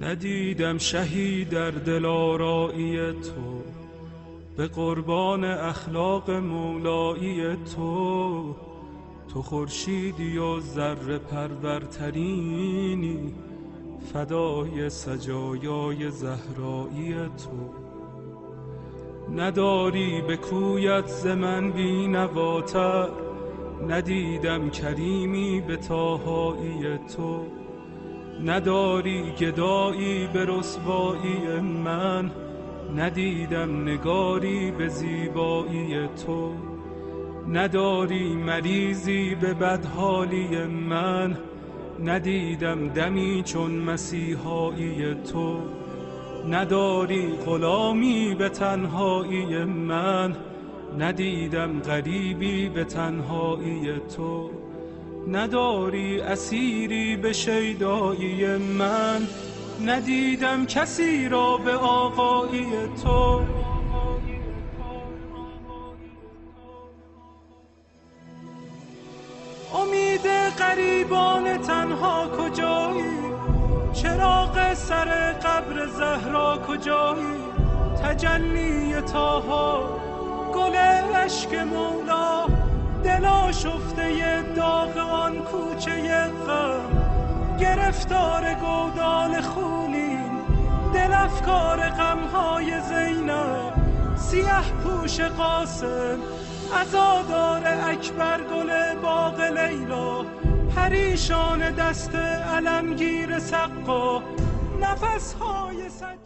ندیدم شهی در دلارایی تو، به قربان اخلاق مولایی تو. تو خورشیدی و ذره پرورترینی، فدای سجایای زهرایی تو. نداری به کویت ز من بینواتر، ندیدم کریمی به طاهایی تو. نداری گدایی به رسوایی من، ندیدم نگاری به زیبایی تو. نداری مریضی به بدحالی من، ندیدم دمی چون مسیحایی تو. نداری غلامی به تنهایی من، ندیدم غریبی به تنهایی تو. نداری اسیری به شیدایی من، ندیدم کسی را به آقایی تو. امید غریبان تنها کجایی؟ چراغ سر قبر زهرا کجایی؟ تجلی طه، گل عشق مولا، دل آشفته داغ آن کوچه غم. گرفتار گودال خونین، دل افکار غمهای زینب. سیه پوش قاسم، عزادار اکبر، گل باغ لیلا. پریشان دست علمگیر سقا، نفسهای